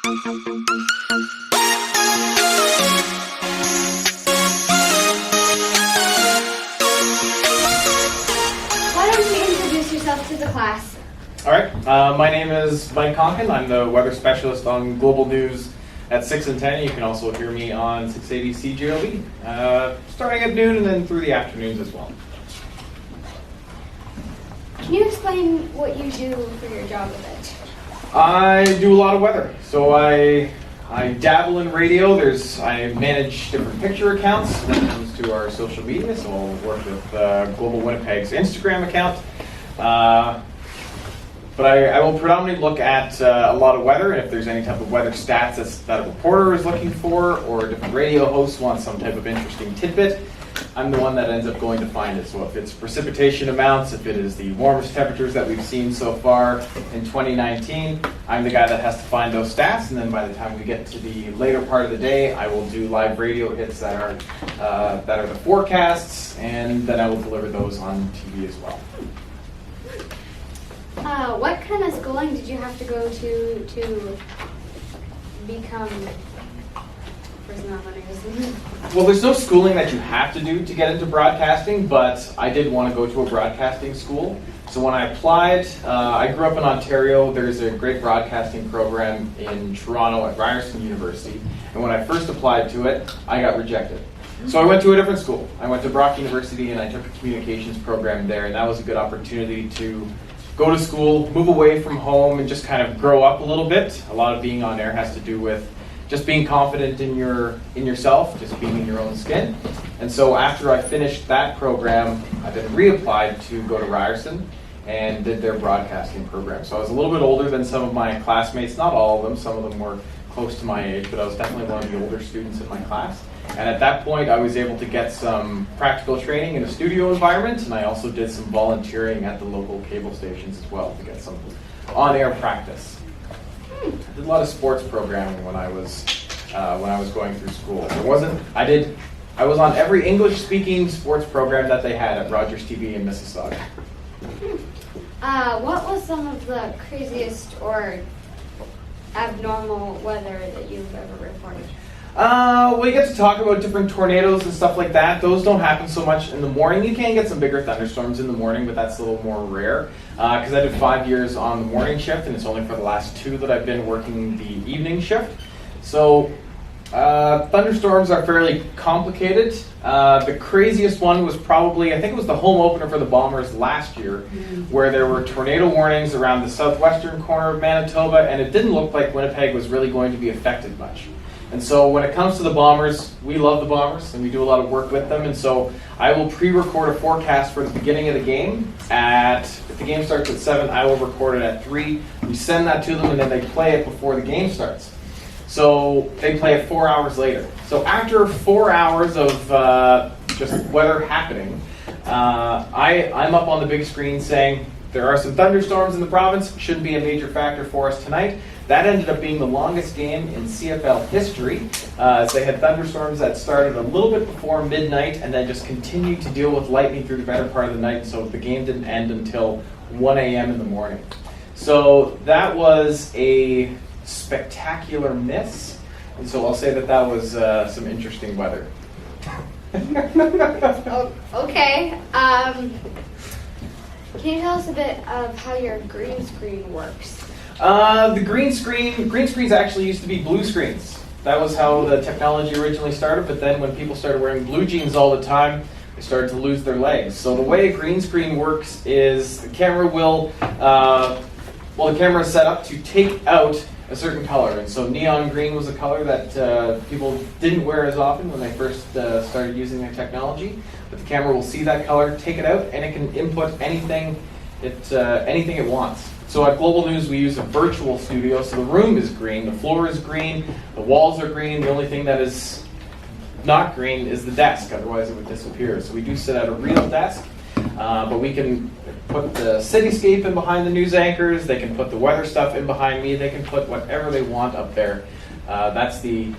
Why don't you introduce yourself to the class? All right, my name is Mike Koncan. I'm the weather specialist on Global News at 6 and 10. You can also hear me on 680 CJOB, starting at noon and then through the afternoons as well. Can you explain what you do for your job a bit? I do a lot of weather. So I dabble in radio. I manage different picture accounts when it comes to our social media. So I'll work with Global Winnipeg's Instagram account. But I will predominantly look at a lot of weather, and if there's any type of weather stats that a reporter is looking for, or a different radio host wants some type of interesting tidbit, I'm the one that ends up going to find it. So if it's precipitation amounts, if it is the warmest temperatures that we've seen so far in 2019, I'm the guy that has to find those stats, and then by the time we get to the later part of the day, I will do live radio hits that are the forecasts, and then I will deliver those on TV as well. What kind of schooling did you have to go to become personality? Well, there's no schooling that you have to do to get into broadcasting, but I did want to go to a broadcasting school. So when I applied, I grew up in Ontario. There's a great broadcasting program in Toronto at Ryerson University. And when I first applied to it, I got rejected. So I went to a different school. I went to Brock University and I took a communications program there. And that was a good opportunity to go to school, move away from home, and just kind of grow up a little bit. A lot of being on air has to do with just being confident in yourself, just being in your own skin. And so after I finished that program, I then reapplied to go to Ryerson and did their broadcasting program. So I was a little bit older than some of my classmates, not all of them, some of them were close to my age, but I was definitely one of the older students in my class. And at that point, I was able to get some practical training in a studio environment, and I also did some volunteering at the local cable stations as well to get some on-air practice. I did a lot of sports programming when I was going through school. I was on every English-speaking sports program that they had at Rogers TV in Mississauga. What was some of the craziest or abnormal weather that you've ever reported? We get to talk about different tornadoes and stuff like that. Those don't happen so much in the morning. You can get some bigger thunderstorms in the morning, but that's a little more rare. Because I did 5 years on the morning shift, and it's only for the last 2 that I've been working the evening shift. So thunderstorms are fairly complicated. The craziest one was probably, I think it was the home opener for the Bombers last year, where there were tornado warnings around the southwestern corner of Manitoba, and it didn't look like Winnipeg was really going to be affected much. And so when it comes to the Bombers, we love the Bombers and we do a lot of work with them. And so I will pre-record a forecast for the beginning of the game. If the game starts at 7, I will record it at 3. We send that to them and then they play it before the game starts. So they play it 4 hours later. So after 4 hours of just weather happening, I'm up on the big screen saying, there are some thunderstorms in the province, shouldn't be a major factor for us tonight. That ended up being the longest game in CFL history, as they had thunderstorms that started a little bit before midnight and then just continued to deal with lightning through the better part of the night, so the game didn't end until 1 a.m. in the morning. So that was a spectacular miss, and so I'll say that was some interesting weather. Okay. Can you tell us a bit of how your green screen works? The green screens actually used to be blue screens. That was how the technology originally started, but then when people started wearing blue jeans all the time, they started to lose their legs. So the way a green screen works is the camera the camera is set up to take out a certain color. And so neon green was a color that people didn't wear as often when they first started using their technology. But the camera will see that color, take it out, and it can input anything it wants. So at Global News, we use a virtual studio, so the room is green, the floor is green, the walls are green. The only thing that is not green is the desk, otherwise it would disappear. So we do sit at a real desk, but we can put the cityscape in behind the news anchors, they can put the weather stuff in behind me, they can put whatever they want up there. That's the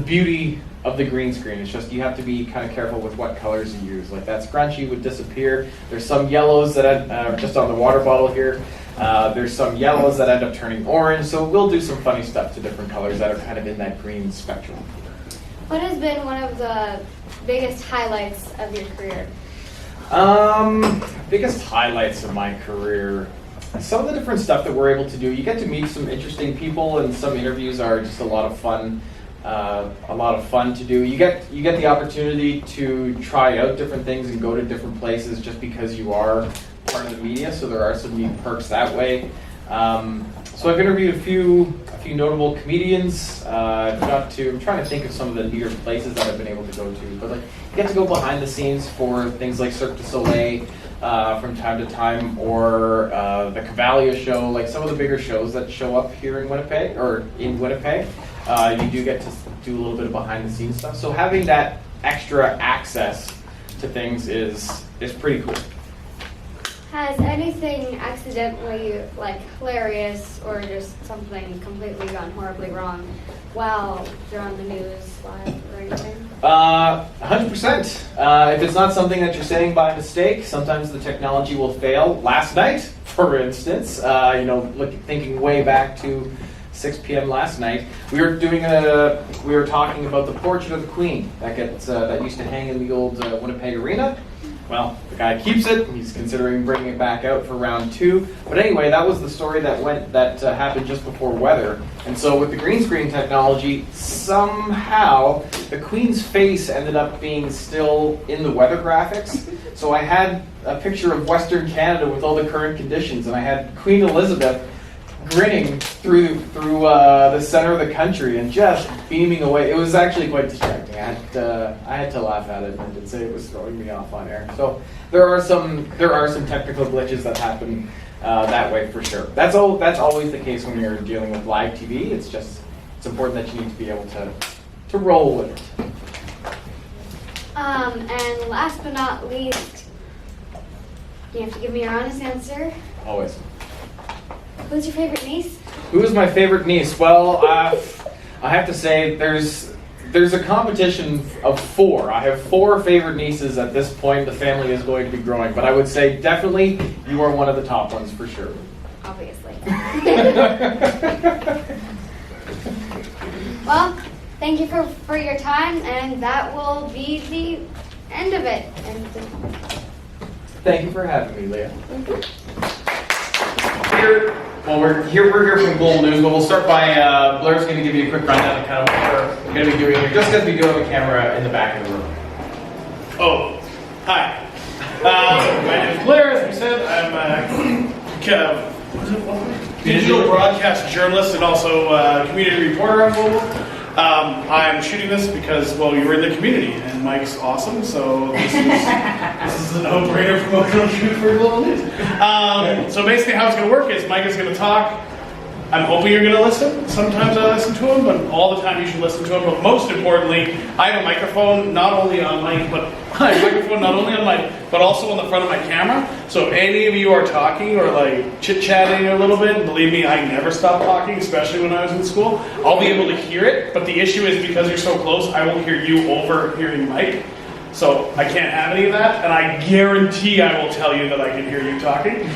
beauty of the green screen. It's just you have to be kind of careful with what colors you use. Like that scrunchie would disappear. There's some yellows that are just on the water bottle here. There's some yellows that end up turning orange, so we'll do some funny stuff to different colors that are kind of in that green spectrum. What has been one of the biggest highlights of your career? Biggest highlights of my career. Some of the different stuff that we're able to do. You get to meet some interesting people, and some interviews are just a lot of fun. To do. You get the opportunity to try out different things and go to different places just because you are part of the media. So there are some neat perks that way. So I've interviewed a few notable comedians. I'm trying to think of some of the neater places that I've been able to go to. But like, you get to go behind the scenes for things like Cirque du Soleil from time to time, or the Cavalia show, like some of the bigger shows that show up here in Winnipeg. You do get to do a little bit of behind the scenes stuff. So having that extra access to things is pretty cool. Has anything accidentally, like, hilarious or just something completely gone horribly wrong while you're on the news live or anything? 100%. If it's not something that you're saying by mistake, sometimes the technology will fail. Last night, for instance, thinking way back to 6 p.m. last night, we were talking about the portrait of the Queen that used to hang in the old Winnipeg Arena. Well, the guy keeps it. He's considering bringing it back out for round 2. But anyway, that was the story that happened just before weather. And so with the green screen technology, somehow the Queen's face ended up being still in the weather graphics. So I had a picture of Western Canada with all the current conditions, and I had Queen Elizabeth grinning through the center of the country and just beaming away. It was actually quite distracting. I had to laugh at it and did say it was throwing me off on air. So there are some technical glitches that happen that way for sure. That's always the case when you're dealing with live TV. It's important that you need to be able to roll with it. And last but not least, you have to give me your honest answer. Always. Who's your favorite niece? Who is my favorite niece? Well, I have to say there's a competition of 4. I have 4 favorite nieces at this point. The family is going to be growing, but I would say definitely you are one of the top ones for sure. Obviously. Well, thank you for your time, and that will be the end of it. Thank you for having me, Leah. We're here from Global News, but we'll start by Blair's going to give you a quick rundown of kind of what we're going to be doing here, just because we do have a camera in the back of the room. Oh, hi. My name is Blair, as we said. I'm a digital broadcast journalist and also a community reporter on Global. I'm shooting this because, well, you were in the community, and Mike's awesome, so this is a no-brainer promotional shoot for Global News. So basically how it's going to work is Mike is going to talk. I'm hoping you're going to listen. Sometimes I listen to him, but all the time you should listen to him. But most importantly, I have a microphone not only on mic, but also on the front of my camera. So if any of you are talking or like chit-chatting a little bit, believe me, I never stop talking, especially when I was in school. I'll be able to hear it, but the issue is because you're so close, I will hear you over hearing Mike. So I can't have any of that, and I guarantee I will tell you that I can hear you talking.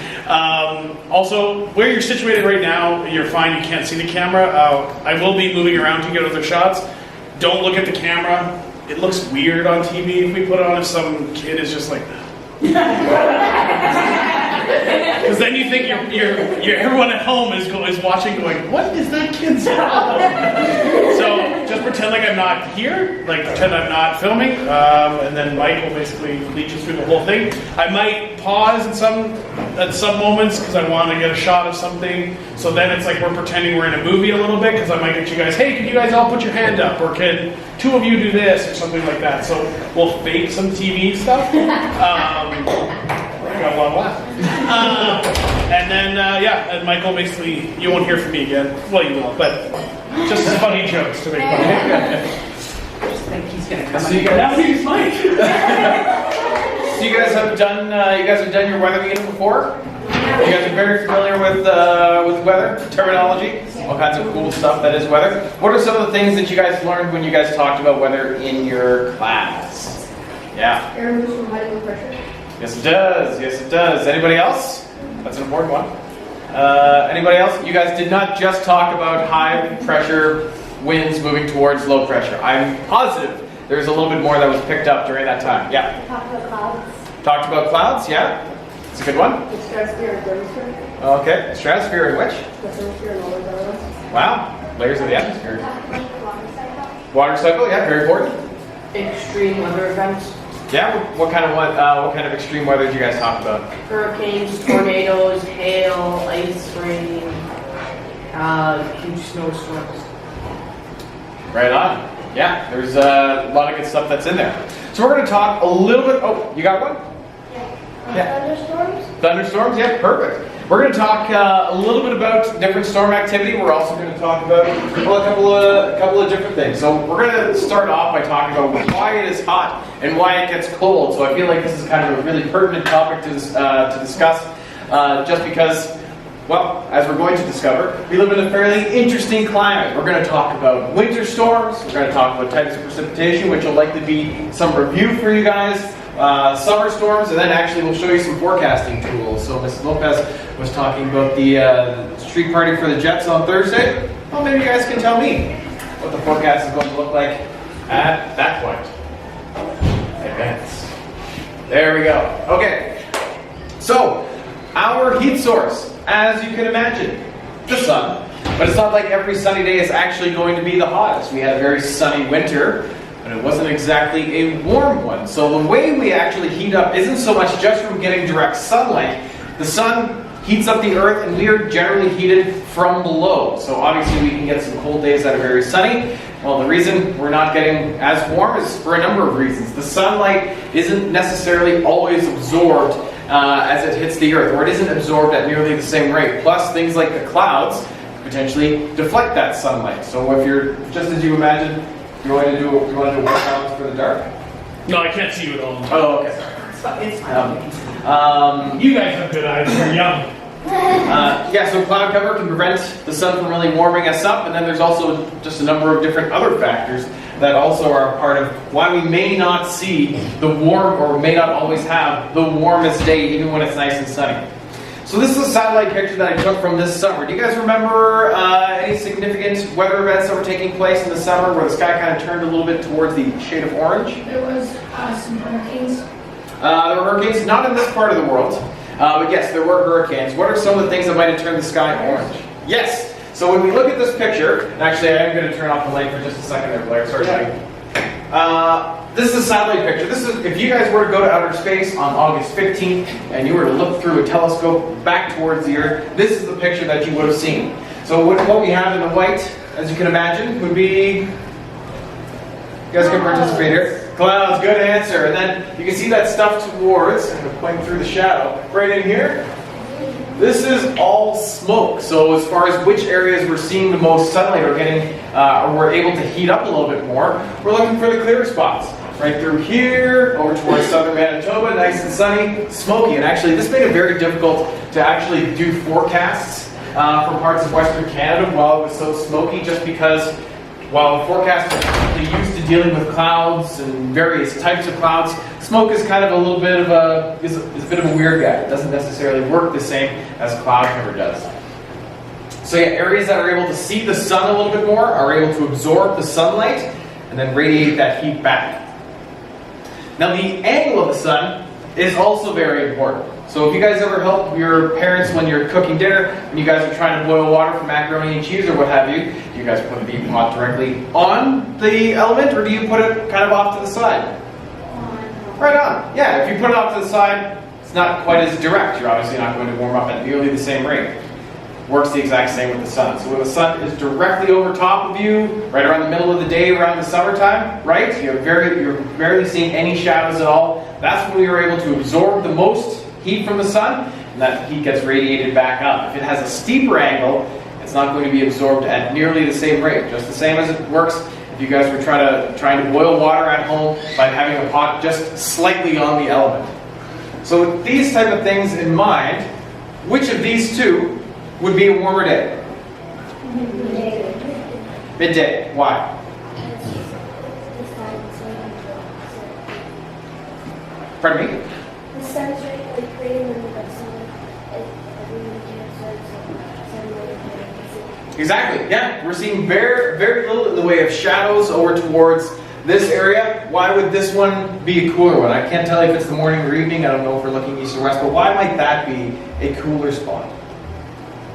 Also, where you're situated right now, you're fine, you can't see the camera. I will be moving around to get other shots. Don't look at the camera. It looks weird on TV if we put it on if some kid is just like... Because then you think everyone at home is watching going, what is that kid's problem? So just pretend like I'm not here, like pretend I'm not filming, and then Mike will basically lead you through the whole thing. I might pause at some moments because I want to get a shot of something. So then it's like we're pretending we're in a movie a little bit because I might get you guys, hey, can you guys all put your hand up? Or can 2 of you do this? Or something like that. So we'll fake some TV stuff. I got a lot of laughs. And then, and Michael basically, you won't hear from me again. Well, you will, but just funny jokes to make fun. I think he's going to come So you Now he's Mike. So you guys have done your weather meeting before? You guys are very familiar with weather terminology, all kinds of cool stuff that is weather. What are some of the things that you guys learned when you guys talked about weather in your class? Yeah. Air moves from high to low pressure. Yes, it does. Yes, it does. Anybody else? That's an important one. Anybody else? You guys did not just talk about high pressure winds moving towards low pressure. I'm positive there's a little bit more that was picked up during that time. Yeah. Talk about clouds. Talked about clouds, yeah. It's a good one. The stratosphere and thermosphere. Okay. Stratosphere and which? The thermosphere and lower layers. Wow. Layers of the atmosphere. Talk about the water cycle. Water cycle, yeah, very important. Extreme weather events, Yeah, what kind of extreme weather did you guys talk about? hurricanes, tornadoes, hail, ice, rain, huge snowstorms. Right on. Yeah, there's a lot of good stuff that's in there. So we're going to talk a little bit. Oh, you got one? Yeah. Thunderstorms. Thunderstorms, yeah, perfect. We're going to talk a little bit about different storm activity. We're also going to talk about a couple of different things. So we're going to start off by talking about why it is hot and why it gets cold. So I feel like this is kind of a really pertinent topic to discuss, just because, well, as we're going to discover, we live in a fairly interesting climate. We're going to talk about winter storms. We're going to talk about types of precipitation, which will likely be some review for you guys. Summer storms, and then actually we'll show you some forecasting tools. So Mrs. Lopez was talking about the street party for the Jets on Thursday. Well, maybe you guys can tell me what the forecast is going to look like at that point. Events. There we go. Okay. So, our heat source, as you can imagine, the sun. But it's not like every sunny day is actually going to be the hottest. We had a very sunny winter, but it wasn't exactly a warm one. So the way we actually heat up isn't so much just from getting direct sunlight. The sun heats up the earth, and we are generally heated from below. So obviously we can get some cold days that are very sunny. Well, the reason we're not getting as warm is for a number of reasons. The sunlight isn't necessarily always absorbed as it hits the earth, or it isn't absorbed at nearly the same rate. Plus, things like the clouds potentially deflect that sunlight. So if you're, just as you imagine, you want to do white balance for the dark? No, I can't see you at all. Oh, okay. It's fine. You guys have good eyes. You're young. Yeah, so cloud cover can prevent the sun from really warming us up, and then there's also just a number of different other factors that also are a part of why we may not see the warm, or may not always have the warmest day even when it's nice and sunny. So this is a satellite picture that I took from this summer. Do you guys remember any significant weather events that were taking place in the summer where the sky kind of turned a little bit towards the shade of orange? There was some hurricanes. There were hurricanes, not in this part of the world, but yes, there were hurricanes. What are some of the things that might have turned the sky orange? Yes! So when we look at this picture, and actually I am going to turn off the light for just a second there, Blair, sorry. This is a satellite picture. This is, if you guys were to go to outer space on August 15th, and you were to look through a telescope back towards the Earth, this is the picture that you would have seen. So what we have in the white, as you can imagine, would be, you guys can participate here. Clouds, good answer. And then you can see that stuff towards, I'm going to point through the shadow, right in here. This is all smoke. So as far as which areas we're seeing the most sunlight or getting, or we're able to heat up a little bit more, we're looking for the clear spots. Right through here, over towards southern Manitoba, nice and sunny, smoky. And actually this made it very difficult to actually do forecasts for parts of Western Canada while it was so smoky, just because while the forecasts are used to dealing with clouds and various types of clouds, smoke is kind of a little bit of a weird guy. It doesn't necessarily work the same as cloud cover does. So yeah, areas that are able to see the sun a little bit more are able to absorb the sunlight and then radiate that heat back. Now the angle of the sun is also very important. So if you guys ever help your parents when you're cooking dinner, and you guys are trying to boil water for macaroni and cheese or what have you, do you guys put the beef pot directly on the element, or do you put it kind of off to the side? Right on. Yeah, if you put it off to the side, it's not quite as direct. You're obviously not going to warm up at nearly the same rate. Works the exact same with the sun. So when the sun is directly over top of you, right around the middle of the day, around the summertime, right? You're barely seeing any shadows at all. That's when we are able to absorb the most heat from the sun, and that heat gets radiated back up. If it has a steeper angle, it's not going to be absorbed at nearly the same rate. Just the same as it works if you guys were trying to boil water at home by having a pot just slightly on the element. So with these type of things in mind, which of these two would be a warmer day? Midday. Why? Pardon me? The sun's right, like creating the sun. Exactly, yeah. We're seeing very, very little in the way of shadows over towards this area. Why would this one be a cooler one? I can't tell you if it's the morning or evening. I don't know if we're looking east or west, but why might that be a cooler spot?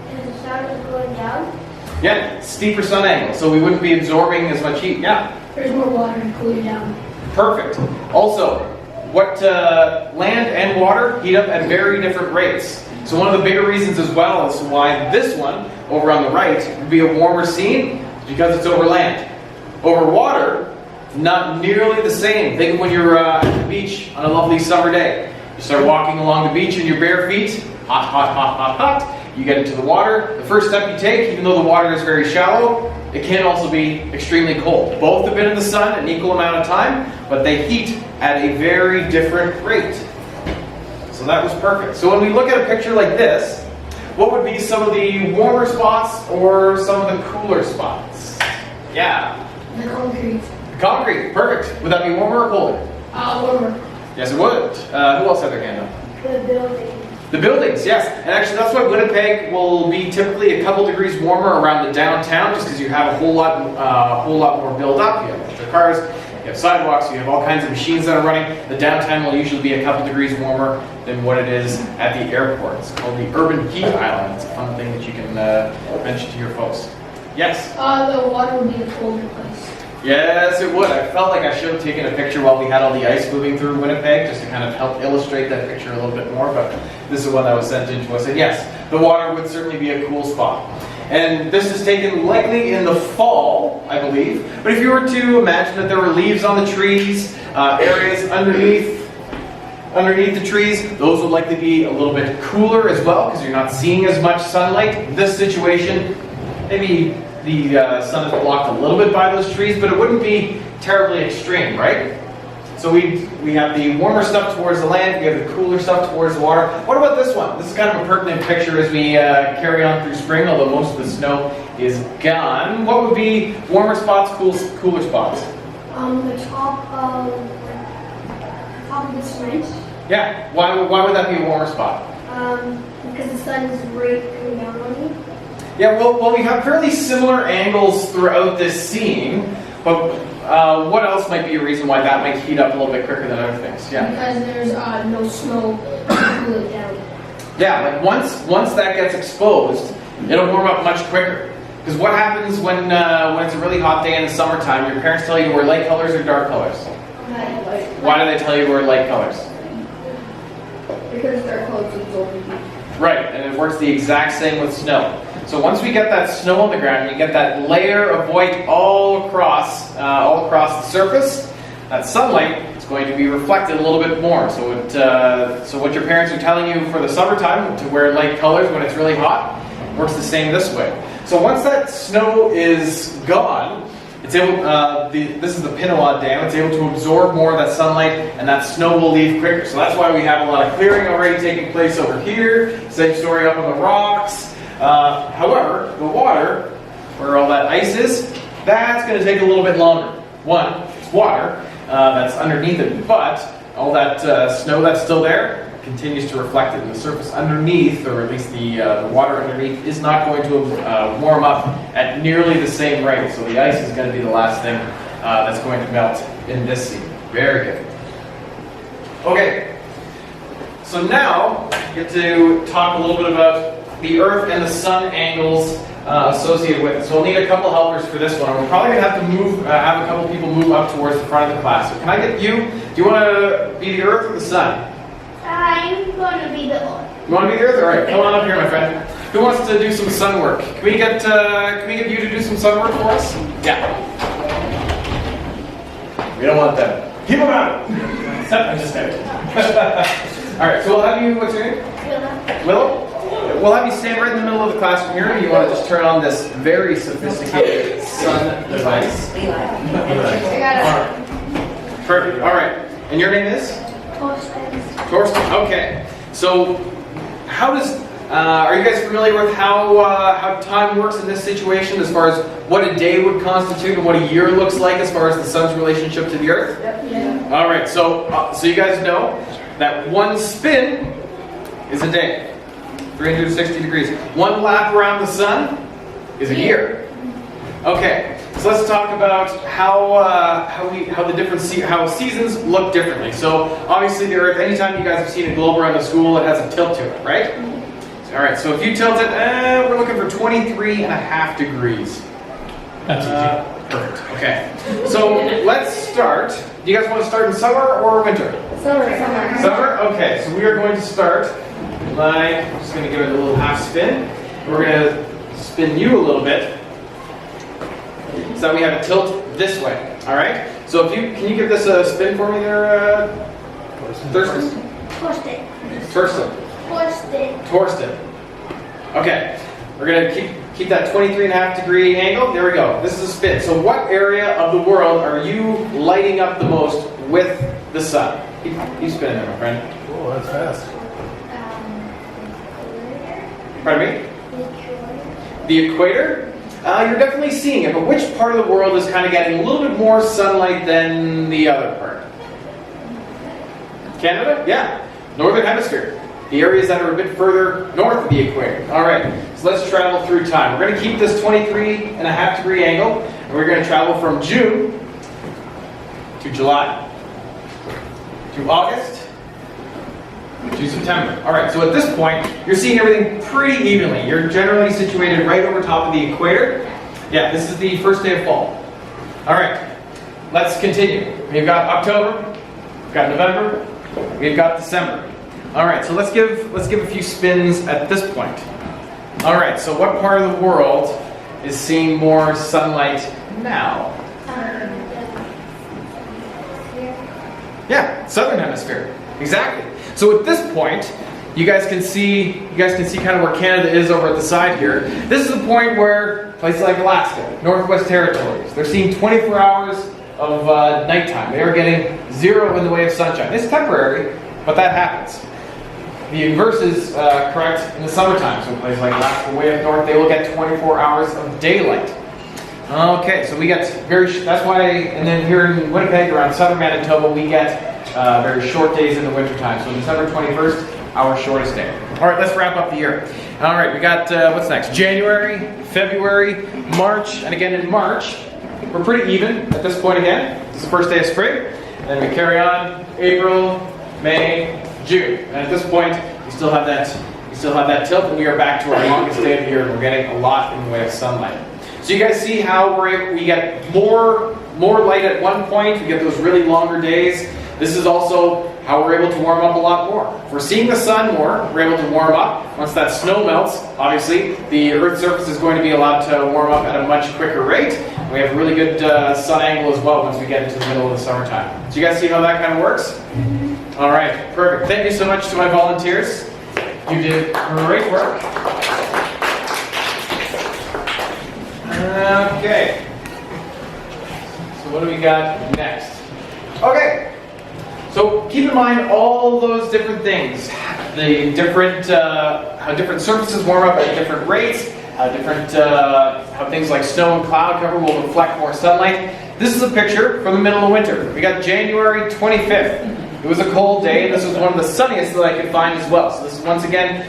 Because the sun is going down. Yeah, steeper sun angle, so we wouldn't be absorbing as much heat. Yeah, There's more water to cool it down. perfect. Also, what land and water heat up at very different rates. So one of the bigger reasons as well as why this one over on the right would be a warmer scene is because it's over land. Over water, not nearly the same. Think of when you're at the beach on a lovely summer day. You start walking along the beach in your bare feet, hot, hot, hot, hot, hot. You get into the water. The first step you take, even though the water is very shallow, it can also be extremely cold. Both have been in the sun an equal amount of time, but they heat at a very different rate. So that was perfect. So when we look at a picture like this, what would be some of the warmer spots or some of the cooler spots? Yeah. The concrete. Concrete, perfect. Would that be warmer or colder? Warmer. Yes, it would. Who else had their hand up? The building. The buildings, yes. And actually, that's why Winnipeg will be typically a couple degrees warmer around the downtown, just because you have a whole lot more build up. You have extra cars, you have sidewalks, you have all kinds of machines that are running. The downtown will usually be a couple degrees warmer than what it is at the airport. It's called the Urban Heat Island. It's a fun thing that you can mention to your folks. Yes. The water would be the colder place. Yes, it would. I felt like I should have taken a picture while we had all the ice moving through Winnipeg, just to kind of help illustrate that picture a little bit more, but this is one that was sent in to us. And yes, the water would certainly be a cool spot. And this is taken likely in the fall, I believe. But if you were to imagine that there were leaves on the trees, areas underneath the trees, those would likely be a little bit cooler as well, because you're not seeing as much sunlight. This situation, maybe the sun is blocked a little bit by those trees, but it wouldn't be terribly extreme, right? So we have the warmer stuff towards the land, we have the cooler stuff towards the water. What about this one? This is kind of a pertinent picture as we carry on through spring, although most of the snow is gone. What would be warmer spots, cooler spots? The top of the cement. Yeah, why would that be a warmer spot? Because the sun is right coming down on you. Yeah, well, we have fairly similar angles throughout this scene, but what else might be a reason why that might heat up a little bit quicker than other things? Yeah. Because there's no snow to cool it down. Yeah, like once that gets exposed, it'll warm up much quicker. Because what happens when it's a really hot day in the summertime? Your parents tell you to wear light colors or dark colors. Why do they tell you to wear light colors? Because their clothes absorb heat. Right, and it works the exact same with snow. So once we get that snow on the ground, you get that layer of white all across the surface. That sunlight is going to be reflected a little bit more. So what your parents are telling you for the summertime to wear light colors when it's really hot works the same this way. So once that snow is gone, it's able. This is the Pinawa Dam. It's able to absorb more of that sunlight, and that snow will leave quicker. So that's why we have a lot of clearing already taking place over here. Same story up on the rocks. However, the water, where all that ice is, that's going to take a little bit longer. One, it's water that's underneath it, but all that snow that's still there continues to reflect it, and the surface underneath, or at least the water underneath, is not going to warm up at nearly the same rate. So the ice is going to be the last thing that's going to melt in this scene. Very good. Okay, so now we get to talk a little bit about the Earth and the Sun angles associated with it. So we'll need a couple helpers for this one. We're probably going to have to have a couple people move up towards the front of the class. So can I get you? Do you want to be the Earth or the Sun? I'm going to be the Earth. You want to be the Earth? All right, come on up here, my friend. Who wants to do some sun work? Can we get you to do some sun work for us? Yeah. We don't want that. Keep them out. I'm just kidding. All right, so we'll have you. What's your name? Willow. We'll have you stand right in the middle of the classroom here, and you want to just turn on this very sophisticated sun device. I got it. Perfect. All right. And your name is? Torsten. Okay. So, are you guys familiar with how time works in this situation, as far as what a day would constitute and what a year looks like, as far as the sun's relationship to the Earth? Yeah. All right. So you guys know that one spin is a day, 360 degrees. One lap around the sun is a year. Okay, so let's talk about how the different how seasons look differently. So obviously the Earth, anytime you guys have seen a globe around the school, it has a tilt to it, right? All right, so if you tilt it, we're looking for 23.5 degrees. That's easy. Perfect. Okay. So let's start. Do you guys want to start in summer or winter? Summer. Summer? Okay, so we are going to start by, I'm just going to give it a little half spin. We're going to spin you a little bit so that we have a tilt this way. All right? So if you, can you give this a spin for me there, Thurston? Torsten. Okay. We're going to keep that 23.5 degree angle. There we go. This is a spin. So what area of the world are you lighting up the most with the sun? Keep spinning there, my friend. Oh, that's fast. Pardon me? The equator? You're definitely seeing it, but which part of the world is kind of getting a little bit more sunlight than the other part? Canada? Yeah. Northern Hemisphere. The areas that are a bit further north of the equator. All right, so let's travel through time. We're going to keep this 23.5 degree angle, and we're going to travel from June to July to August to September. All right, so at this point, you're seeing everything pretty evenly. You're generally situated right over top of the equator. Yeah, this is the first day of fall. All right, let's continue. We've got October, we've got November, we've got December. All right, so let's give a few spins at this point. All right, so what part of the world is seeing more sunlight now? Yeah, southern hemisphere. Exactly. So at this point, you guys can see kind of where Canada is over at the side here. This is the point where places like Alaska, Northwest Territories, they're seeing 24 hours of nighttime. They are getting 0 in the way of sunshine. It's temporary, but that happens. The inverse is correct in the summertime. So places like Alaska, way up north, they will get 24 hours of daylight. Okay, so we get that's why, and then here in Winnipeg, around southern Manitoba, we get very short days in the wintertime. So December 21st, our shortest day. All right, let's wrap up the year. All right, we got, what's next? January, February, March, and again in March, we're pretty even at this point again. This is the first day of spring. And then we carry on April, May, June. And at this point, we still have that tilt, and we are back to our longest day of the year, and we're getting a lot in the way of sunlight. So you guys see how we get more light at one point, we get those really longer days. This is also how we're able to warm up a lot more. If we're seeing the sun more, we're able to warm up. Once that snow melts, obviously, the Earth's surface is going to be allowed to warm up at a much quicker rate. We have a really good sun angle as well once we get into the middle of the summertime. So you guys see how that kind of works? All right, perfect. Thank you so much to my volunteers. You did great work. Okay. So what do we got next? Okay. So keep in mind all those different things. The different, how different surfaces warm up at different rates. How things like snow and cloud cover will reflect more sunlight. This is a picture from the middle of winter. We got January 25th. It was a cold day, and this was one of the sunniest that I could find as well. So this is once again,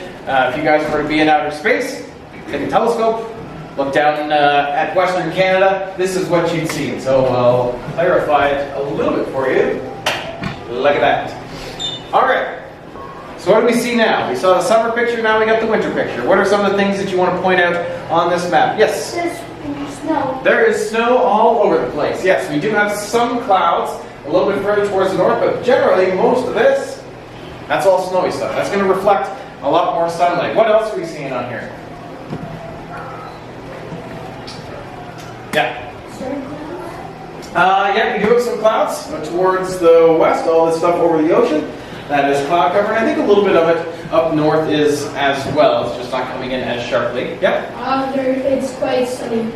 if you guys were to be in outer space, take a telescope, look down at Western Canada, this is what you'd see. So I'll clarify it a little bit for you. Look at that. All right. So what do we see now? We saw the summer picture, now we got the winter picture. What are some of the things that you want to point out on this map? Yes? There's snow. There is snow all over the place. Yes, we do have some clouds a little bit further towards the north, but generally most of this, that's all snowy stuff. That's going to reflect a lot more sunlight. What else are we seeing on here? Yeah. Yeah, we do have some clouds towards the west, all this stuff over the ocean. That is cloud cover, and I think a little bit of it up north is as well. It's just not coming in as sharply. Yep. It's quite sunny.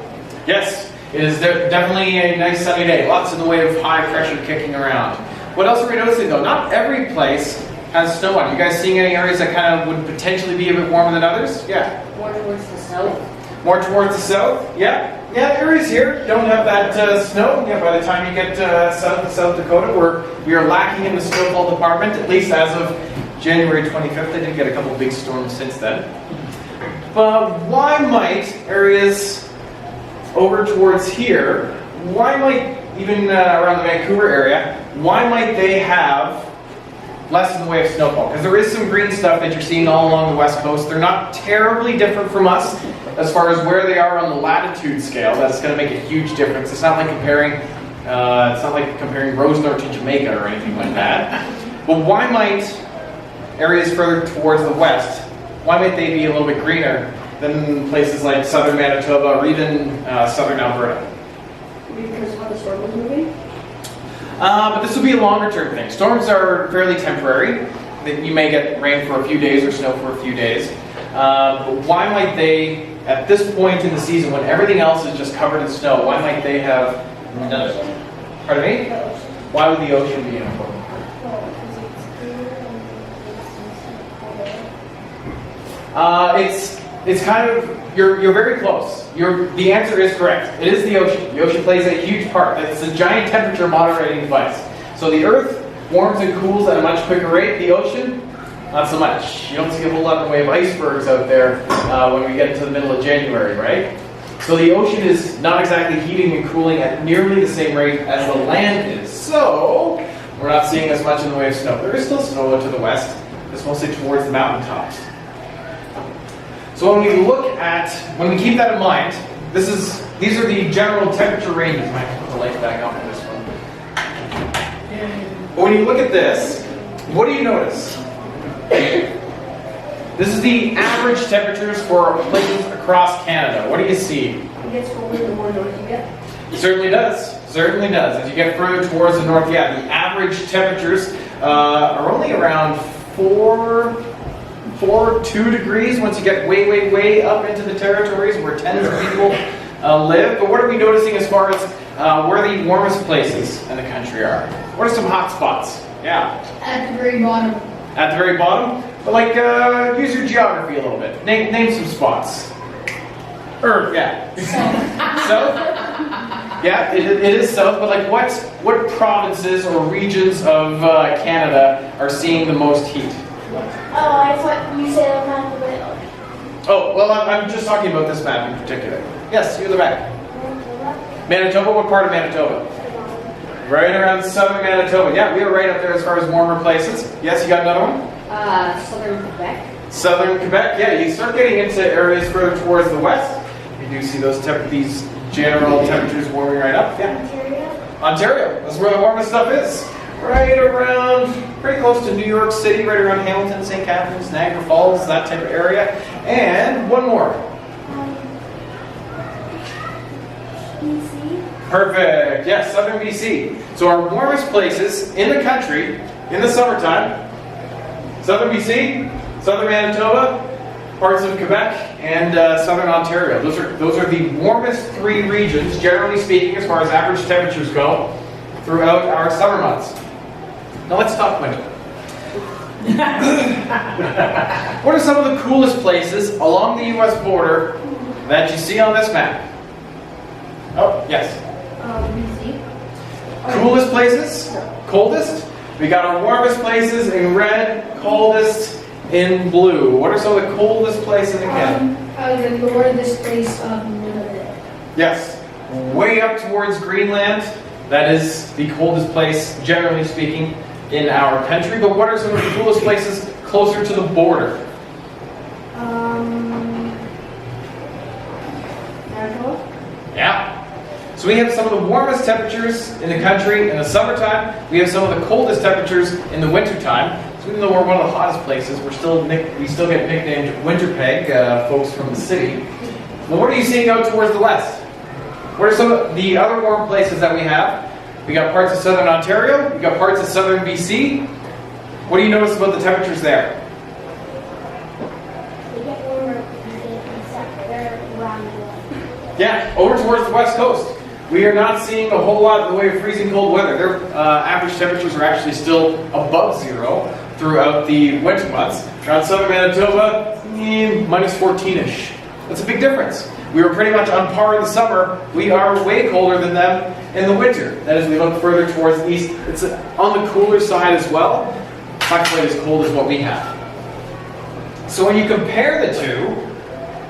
Yes, it is definitely a nice sunny day. Lots in the way of high pressure kicking around. What else are we noticing though? Not every place has snow on. You guys seeing any areas that kind of would potentially be a bit warmer than others? Yeah. More towards the south. More towards the south? Yeah. Yeah, areas here don't have that snow. Yeah, by the time you get south to South Dakota, we are lacking in the snowfall department, at least as of January 25th. They did get a couple big storms since then. But why might areas over towards here, why might, even around the Vancouver area, why might they have less in the way of snowfall? Because there is some green stuff that you're seeing all along the west coast. They're not terribly different from us as far as where they are on the latitude scale. That's going to make a huge difference. It's not like comparing Rosenor to Jamaica or anything like that. But why might areas further towards the west, why might they be a little bit greener than places like southern Manitoba or even southern Alberta? Because how the storm was moving? But this will be a longer term thing. Storms are fairly temporary. You may get rain for a few days or snow for a few days. But why might they, at this point in the season when everything else is just covered in snow, why might they have none of it? Pardon me? Why would the ocean be important? It's kind of, you're very close. The answer is correct. It is the ocean. The ocean plays a huge part. It's a giant temperature moderating device. So the Earth warms and cools at a much quicker rate. The ocean, not so much. You don't see a whole lot in the way of icebergs out there when we get into the middle of January, right? So the ocean is not exactly heating and cooling at nearly the same rate as the land is. So we're not seeing as much in the way of snow. There is still snow to the west. It's mostly towards the mountaintops. So when we keep that in mind, these are the general temperature ranges. I might put the light back on for this one. But when you look at this, what do you notice? This is the average temperatures for places across Canada. What do you see? It gets colder the more north you get. Certainly does. Certainly does. As you get further towards the north, yeah, the average temperatures are only around 2 degrees once you get way, way, way up into the territories where tens of people live. But what are we noticing as far as where the warmest places in the country are? What are some hot spots? Yeah. At the very bottom. At the very bottom? But use your geography a little bit. Name some spots. Earth, yeah. South? Yeah, it is south, but what provinces or regions of Canada are seeing the most heat? Oh, I thought you said I'm not the way. Oh, well, I'm just talking about this map in particular. Yes, you're the back. Manitoba, what part of Manitoba? Right around southern Manitoba. Yeah, we are right up there as far as warmer places. Yes, you got another one? Southern Quebec. Southern Quebec, yeah, you start getting into areas further towards the west. You do see these general temperatures warming right up. Yeah. Ontario, that's where the warmest stuff is. Right around, pretty close to New York City, right around Hamilton, St. Catharines, Niagara Falls, that type of area. And one more. BC. Perfect. Yes, southern BC. So our warmest places in the country in the summertime, southern BC, southern Manitoba, parts of Quebec, and southern Ontario. Those are the warmest 3 regions, generally speaking, as far as average temperatures go, throughout our summer months. Now let's talk winter. What are some of the coolest places along the U.S. border that you see on this map? Oh, yes. BC. Coolest places? Coldest? We got our warmest places in red, coldest in blue. What are some of the coldest places in Canada? The northernest place Yes. Way up towards Greenland. That is the coldest place, generally speaking, in our country. But what are some of the coolest places closer to the border? Manitoba. Yeah. So we have some of the warmest temperatures in the country in the summertime. We have some of the coldest temperatures in the wintertime. So even though we're one of the hottest places, we still get nicknamed Winterpeg, folks from the city. Well, what are you seeing out towards the west? What are some of the other warm places that we have? We got parts of southern Ontario. We got parts of southern BC. What do you notice about the temperatures there? They get warmer and they're around the world. Yeah, over towards the west coast. We are not seeing a whole lot in the way of freezing cold weather. Their average temperatures are actually still above 0 throughout the winter months. Around southern Manitoba, minus 14-ish. That's a big difference. We were pretty much on par in the summer. We are way colder than them in the winter. That as we look further towards the east, it's on the cooler side as well. It's not quite as cold as what we have. So when you compare the two,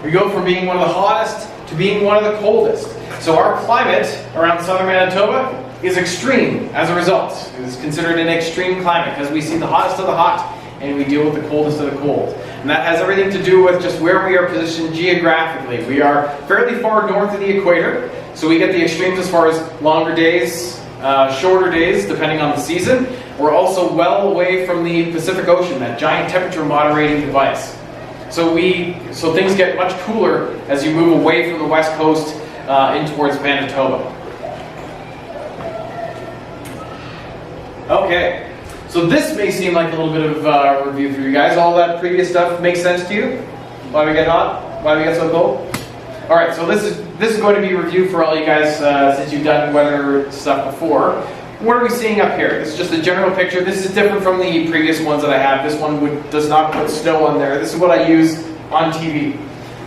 We go from being one of the hottest to being one of the coldest. So our climate around southern Manitoba is extreme as a result. It is considered an extreme climate because we see the hottest of the hot and we deal with the coldest of the cold. And that has everything to do with just where we are positioned geographically. We are fairly far north of the equator, so we get the extremes as far as longer days, shorter days, depending on the season. We're also well away from the Pacific Ocean, that giant temperature moderating device. So things get much cooler as you move away from the west coast in towards Manitoba. Okay, so this may seem like a little bit of a review for you guys. All that previous stuff makes sense to you? Why we get hot? Why we get so cold? All right, so this is going to be a review for all you guys since you've done weather stuff before. What are we seeing up here? This is just a general picture. This is different from the previous ones that I have. This one does not put snow on there. This is what I use on TV.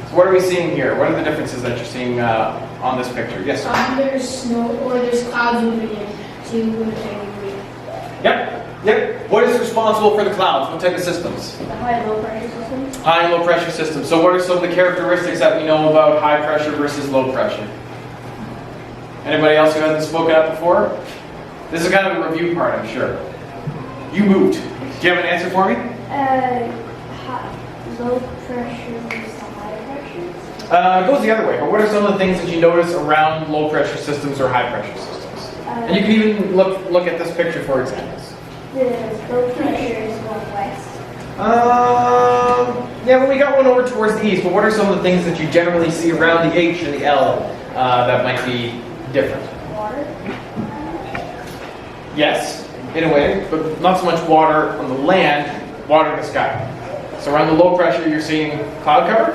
So what are we seeing here? What are the differences that you're seeing on this picture? Yes, sir? There's snow or there's clouds moving in to Winnipeg. Yep. What is responsible for the clouds? What type of systems? The high and low pressure system. High and low pressure systems. So what are some of the characteristics that we know about high pressure versus low pressure? Anybody else who hasn't spoken up before? This is kind of a review part, I'm sure. You moved. Do you have an answer for me? Low pressure versus high pressure. It goes the other way. But what are some of the things that you notice around low pressure systems or high pressure systems? And you can even look at this picture for examples. The low pressure is going west. Yeah, well, we got one over towards the east, but what are some of the things that you generally see around the H and the L that might be different? Water. Yes, in a way, but not so much water on the land, water in the sky. So around the low pressure, you're seeing cloud cover,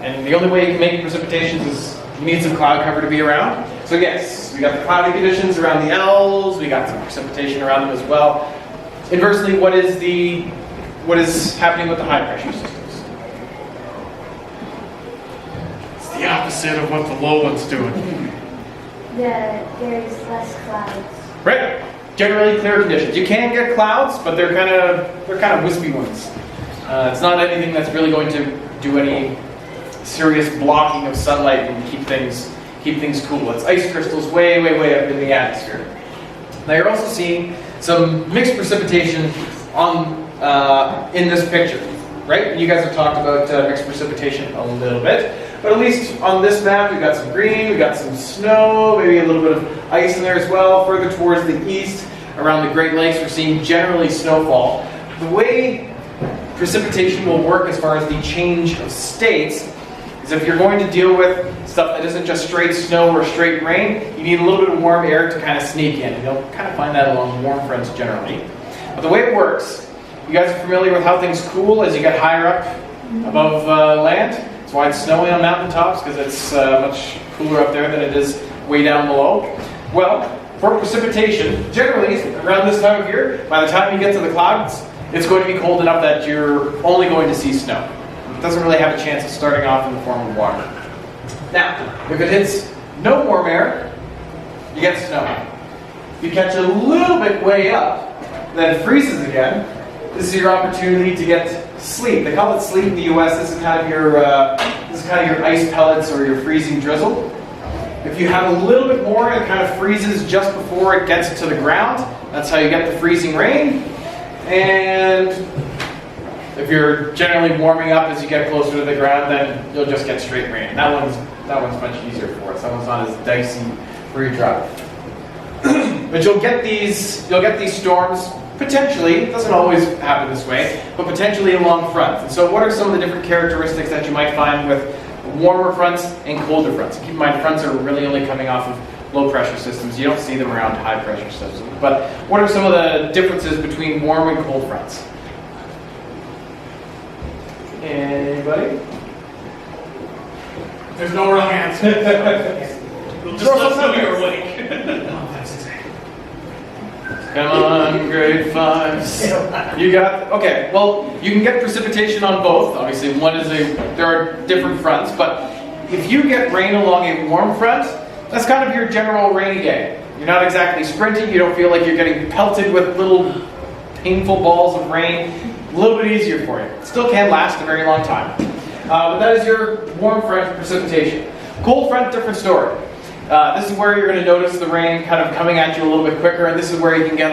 and the only way you can make precipitations is you need some cloud cover to be around. So yes, we got the cloudy conditions around the L's, we got some precipitation around them as well. Inversely, what is happening with the high pressure systems? It's the opposite of what the low one's doing. There's less clouds. Right. Generally clear conditions. You can get clouds, but they're kind of wispy ones. It's not anything that's really going to do any serious blocking of sunlight and keep things cool. It's ice crystals way up in the atmosphere. Now you're also seeing some mixed precipitation in this picture, right? You guys have talked about mixed precipitation a little bit, but at least on this map we've got some green, we've got some snow, maybe a little bit of ice in there as well. Further towards the east, around the Great Lakes, we're seeing generally snowfall. The way precipitation will work as far as the change of states is if you're going to deal with stuff that isn't just straight snow or straight rain, you need a little bit of warm air to kind of sneak in. And you'll kind of find that along warm fronts generally. But the way it works, you guys are familiar with how things cool as you get higher up above land? That's why it's snowy on mountaintops, because it's much cooler up there than it is way down below. Well, for precipitation, generally around this time of year, by the time you get to the clouds, it's going to be cold enough that you're only going to see snow. It doesn't really have a chance of starting off in the form of water. Now, if it hits no warm air, you get snow. If you catch a little bit way up, then it freezes again. This is your opportunity to get sleet. They call it sleet in the U.S. This is kind of your ice pellets or your freezing drizzle. If you have a little bit more, it kind of freezes just before it gets to the ground. That's how you get the freezing rain. And if you're generally warming up as you get closer to the ground, then you'll just get straight rain. That one's much easier for us. That one's not as dicey for your drive. But you'll get these storms potentially. It doesn't always happen this way, but potentially along fronts. And so, what are some of the different characteristics that you might find with warmer fronts and colder fronts? Keep in mind, fronts are really only coming off of low pressure systems. You don't see them around high pressure systems. But what are some of the differences between warm and cold fronts? Anybody? There's no wrong answer. We'll just let us know you're awake. Come on, grade fives. You got, okay, well, you can get precipitation on both. Obviously, there are different fronts, but if you get rain along a warm front, that's kind of your general rainy day. You're not exactly sprinting, you don't feel like you're getting pelted with little painful balls of rain. A little bit easier for you. It still can last a very long time. But that is your warm front precipitation. Cold front, different story. This is where you're going to notice the rain kind of coming at you a little bit quicker, and this is where you can get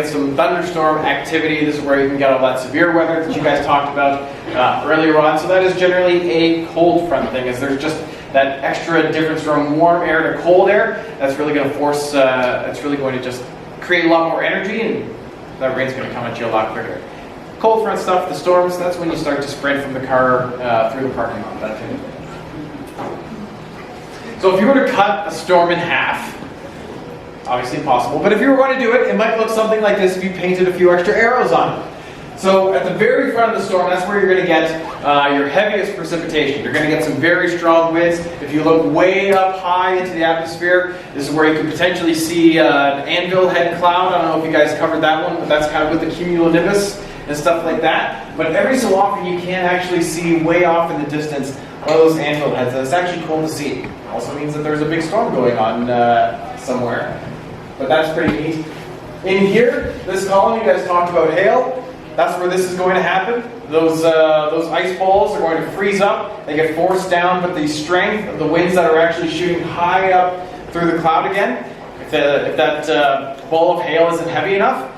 some thunderstorm activity. This is where you can get all that severe weather that you guys talked about earlier on. So that is generally a cold front thing, as there's just that extra difference from warm air to cold air. That's really going to force. It's really going to just create a lot more energy, and that rain's going to come at you a lot quicker. Cold front stuff, the storms. That's when you start to sprint from the car through the parking lot. That thing. So if you were to cut a storm in half, obviously impossible, but if you were going to do it, it might look something like this if you painted a few extra arrows on it. So at the very front of the storm, that's where you're going to get your heaviest precipitation. You're going to get some very strong winds. If you look way up high into the atmosphere, this is where you could potentially see an anvil head cloud. I don't know if you guys covered that one, but that's kind of with the cumulonimbus and stuff like that. But every so often you can actually see way off in the distance one of those anvil heads, and it's actually cool to see. Also means that there's a big storm going on somewhere, but that's pretty neat. In here, this column, you guys talked about hail. That's where this is going to happen. Those ice balls are going to freeze up. They get forced down, but the strength of the winds that are actually shooting high up through the cloud again, if that ball of hail isn't heavy enough,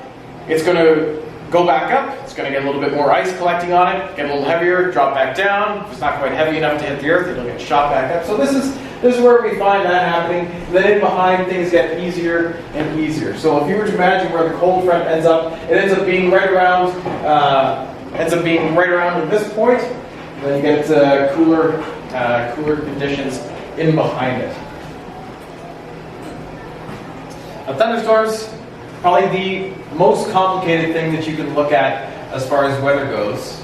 it's going to go back up. It's going to get a little bit more ice collecting on it, get a little heavier, drop back down. If it's not quite heavy enough to hit the earth, it'll get shot back up. So this is where we find that happening. Then in behind, things get easier and easier. So if you were to imagine where the cold front ends up, it ends up being right around at this point. Then you get cooler conditions in behind it. Now, thunderstorms, probably the most complicated thing that you can look at as far as weather goes.